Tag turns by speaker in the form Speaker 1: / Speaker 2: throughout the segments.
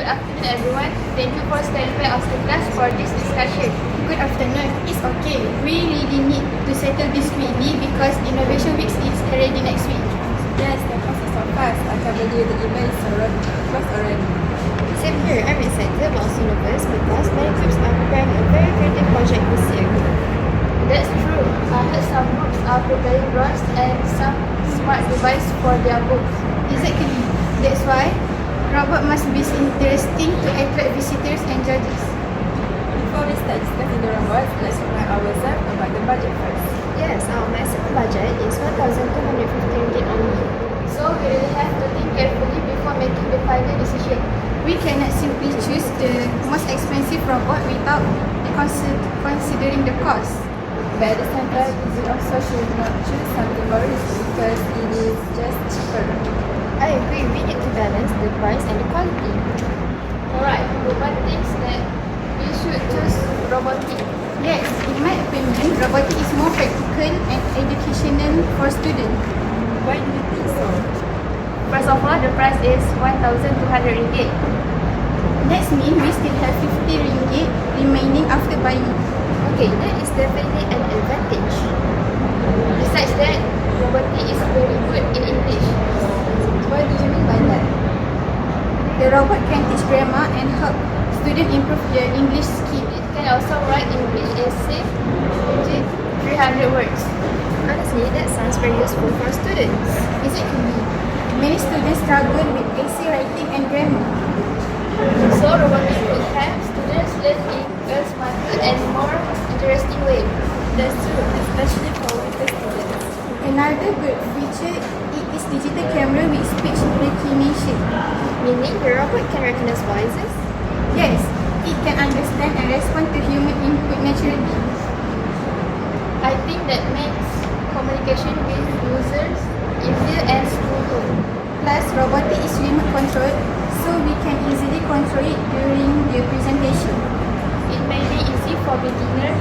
Speaker 1: Good afternoon, everyone. Thank you for staying by after class for this discussion.
Speaker 2: Good afternoon. It's okay. We really need to settle this quickly because Innovation Week is already next week.
Speaker 3: Yes, the process is so fast. I can believe the email is already.
Speaker 4: Same here. I'm excited but also nervous because many groups are preparing a very creative project this year.
Speaker 1: That's true. I heard some groups are preparing drawings and some smart device for their books.
Speaker 2: Exactly. That's why robot must be interesting to attract visitors and judges.
Speaker 3: Before we start discussing the robots, let's remind ourselves about the budget first.
Speaker 4: Yes, our maximum budget is 1,250 ringgit only.
Speaker 1: So we really have to think carefully before making the final decision.
Speaker 2: We cannot simply choose the most expensive robot without considering the cost.
Speaker 3: But at the same time, we also should not choose something very risky because it is just cheaper.
Speaker 4: I agree, we need to balance the price and the quality.
Speaker 1: Alright, Ruben thinks that we should choose Robotti.
Speaker 2: Yes, in my opinion, robotics is more practical and educational for students.
Speaker 3: Why do you think so?
Speaker 1: First of all, the price is 1,200 ringgit.
Speaker 2: That means we still have 50 ringgit remaining after buying it.
Speaker 4: Okay, that is definitely an advantage.
Speaker 1: Besides that, Robotti is very good in English.
Speaker 3: What do you mean by that?
Speaker 2: The robot can teach grammar and help students improve their English skills.
Speaker 1: It can also write English essay with 300 words.
Speaker 4: Honestly, that sounds very useful for students.
Speaker 2: Exactly. Many students struggle with essay writing and grammar.
Speaker 1: So Robotti could help students learn in a smarter and more interesting way.
Speaker 3: That's true, especially for weaker students.
Speaker 2: Another good feature is digital camera with speech recognition.
Speaker 4: Meaning the robot can recognize voices?
Speaker 2: Yes, it can understand and respond to human input naturally.
Speaker 1: I think that makes communication with users easier and smoother.
Speaker 2: Plus, robotic is remote controlled, so we can easily control it during the presentation.
Speaker 1: It may be easy for beginners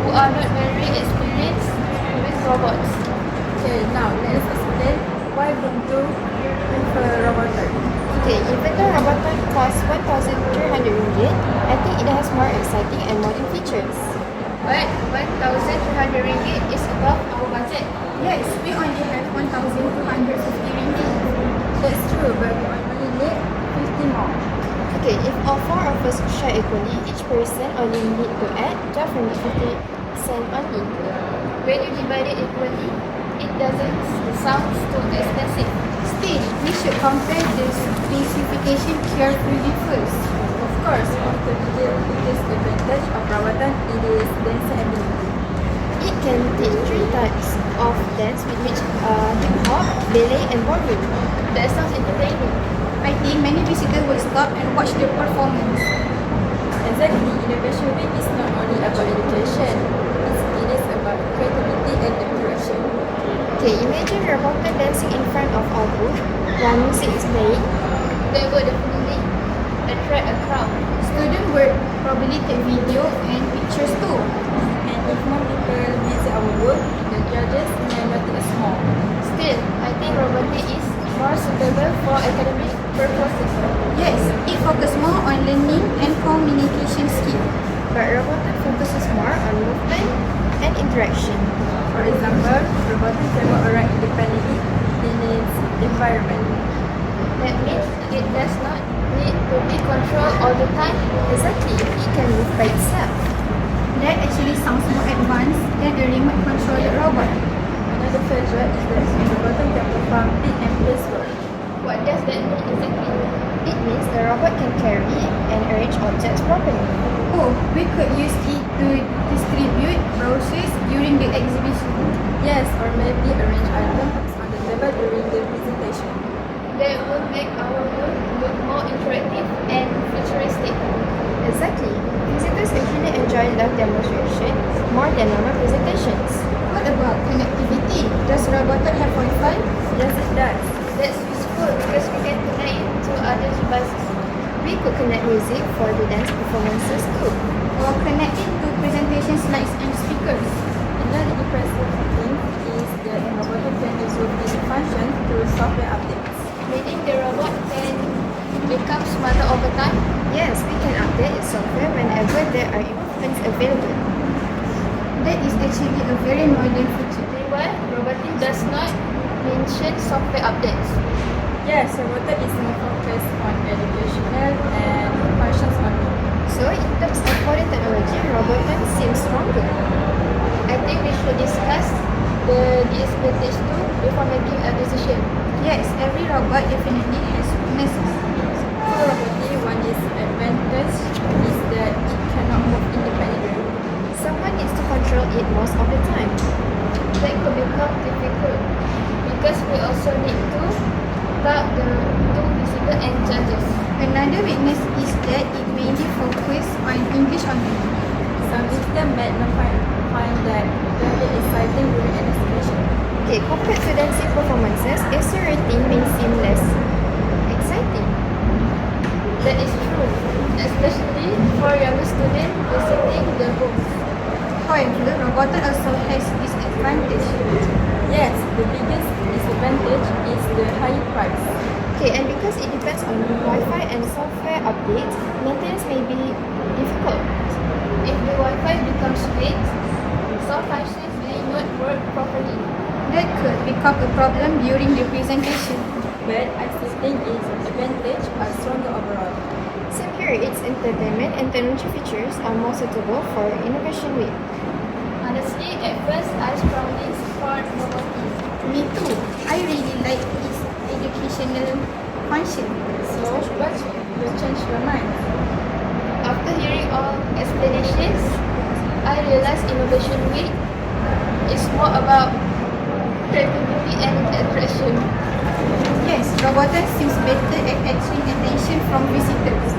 Speaker 1: who are not very experienced with robots.
Speaker 3: Okay, now let's explain why BINTI prefer Roboton.
Speaker 4: Okay, even though Roboton costs 1,300 ringgit, I think it has more exciting and modern features.
Speaker 1: But 1,200 ringgit is above our budget.
Speaker 2: Yes, we only have 1,250 ringgit.
Speaker 3: That's true, but we only need 50 more.
Speaker 4: Okay, if all four of us share equally, each person only need to add 12 ringgit 50 cent only.
Speaker 1: When you divide it equally, it doesn't sound too expensive.
Speaker 2: Still, we should compare the specification carefully first.
Speaker 3: Of course, one of the biggest advantage of Roboton is dance ability.
Speaker 4: It can teach 3 types of dance which are hip hop, ballet and ballroom.
Speaker 1: That sounds entertaining.
Speaker 2: I think many visitors will stop and watch the performance.
Speaker 3: Exactly, Innovation Week is not only about education, it is about creativity and interaction.
Speaker 4: Okay, imagine Roboton dancing in front of our booth while music is playing.
Speaker 1: That would definitely attract a crowd.
Speaker 2: Students will probably take video and pictures too.
Speaker 3: And if more people visit our booth, the judges may notice more.
Speaker 1: Still, I think Robotti is more suitable for academic purposes.
Speaker 2: Yes, it focuses more on learning and communication skills.
Speaker 4: But Roboton focuses more on movement and interaction.
Speaker 3: For example, Roboton can walk around independently in its environment.
Speaker 1: That means it does not need to be controlled all the time.
Speaker 4: Exactly, it can move by itself.
Speaker 2: That actually sounds more advanced than a remote controlled robot.
Speaker 3: Another feature is that Roboton can perform pick and place work.
Speaker 1: What does that mean exactly?
Speaker 4: It means the robot can carry and arrange objects properly.
Speaker 2: Oh, we could use it to distribute brochures during the exhibition.
Speaker 3: Yes, or maybe arrange items on the table during the presentation.
Speaker 1: That would make our booth look more interactive and futuristic.
Speaker 4: Exactly. Visitors actually enjoy live demonstrations more than normal presentations.
Speaker 2: What about connectivity? Does Roboton have Wi-Fi?
Speaker 3: Yes, it does.
Speaker 1: That's useful because we can connect it to other devices.
Speaker 4: We could connect music for the dance performances too.
Speaker 2: Or connect it to presentation slides and speakers?
Speaker 3: Another impressive thing is that Roboton can use built-in functions through software updates.
Speaker 1: Meaning the robot can become smarter over time?
Speaker 4: Yes, we can update its software whenever there are improvements available.
Speaker 2: That is actually a very modern feature.
Speaker 1: Meanwhile, Robotti does not mention software updates.
Speaker 3: Yes, Roboton is more focused on educational and functions only.
Speaker 4: So, in terms of modern technology, Roboton seems stronger.
Speaker 1: I think we should discuss the disadvantage too before making a decision.
Speaker 2: Yes, every robot definitely has weaknesses.
Speaker 3: For Robotti, one disadvantage is that it cannot move independently.
Speaker 4: Someone needs to control it most of the time.
Speaker 1: That could become difficult because we also need to tell the two visitor and judges.
Speaker 2: Another weakness is that it mainly focuses on English only.
Speaker 3: Some visitors might not find that very exciting during an exhibition.
Speaker 4: Okay, compared to dancing performances, ASR rating may seem less exciting.
Speaker 1: That is true, especially for younger students visiting the booth.
Speaker 2: However, Roboton also has disadvantage.
Speaker 3: Yes, the biggest disadvantage is the high price.
Speaker 4: Okay, and because it depends on Wi-Fi and software updates, maintenance may be difficult.
Speaker 1: If the Wi-Fi becomes weak, some functions may not work properly.
Speaker 2: That could become a problem during the presentation.
Speaker 3: But I still think its advantages are stronger overall.
Speaker 4: Same here, its entertainment and technology features are more suitable for Innovation Week.
Speaker 1: Honestly, at first I strongly support Robotti.
Speaker 2: Me too. I really like its educational function.
Speaker 3: So, what will change your mind?
Speaker 1: After hearing all explanations, I realized Innovation Week is more about creativity and attraction.
Speaker 2: Yes, Roboton seems better at attracting attention from visitors.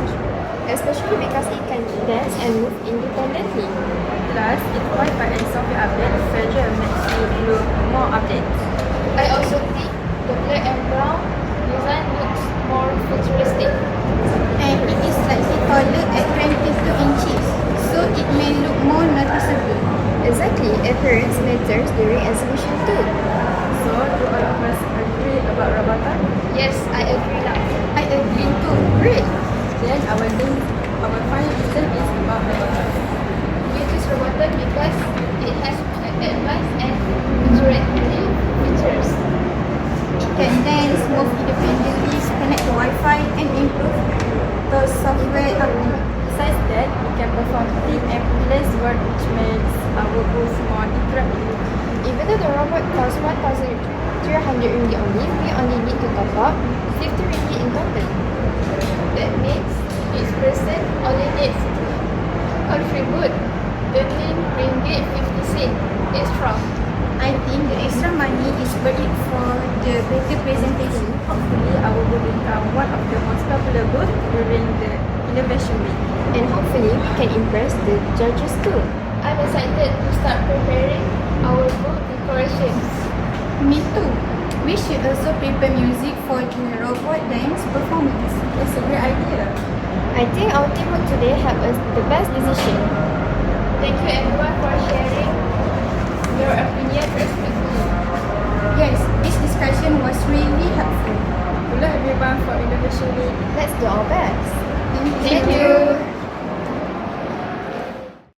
Speaker 4: Especially because it can dance and move independently.
Speaker 3: Plus, its Wi-Fi and software update feature makes it look more updated.
Speaker 1: I also think the black and brown design looks more futuristic.
Speaker 2: And it is slightly taller at 22 inches, so it may look more noticeable.
Speaker 4: Exactly, appearance matters during exhibition too.
Speaker 3: So, do all of us agree about Roboton?
Speaker 1: Yes, I agree now.
Speaker 2: I agree too.
Speaker 4: Great!
Speaker 3: Then our final decision is about Roboton.
Speaker 1: We choose Roboton because it has advanced and interactive features.
Speaker 2: It can dance, move independently, connect to Wi-Fi, and improve the software update.
Speaker 3: Besides that, we can perform team and place work which makes our booth more interactive.
Speaker 4: Even though the robot costs 1,300 ringgit only, we only need to top up 50 ringgit in total.
Speaker 1: That means each person only needs to contribute 13 ringgit 50 cents extra.
Speaker 2: I think the extra money is worth it for the better presentation.
Speaker 3: Hopefully, our booth become one of the most popular booths during the Innovation Week.
Speaker 4: And hopefully, we can impress the judges too.
Speaker 1: I'm excited to start preparing our booth decorations.
Speaker 2: Me too. We should also prepare music for the robot dance performance.
Speaker 3: That's a great idea.
Speaker 4: I think our teamwork today helped us the best decision.
Speaker 1: Thank you everyone for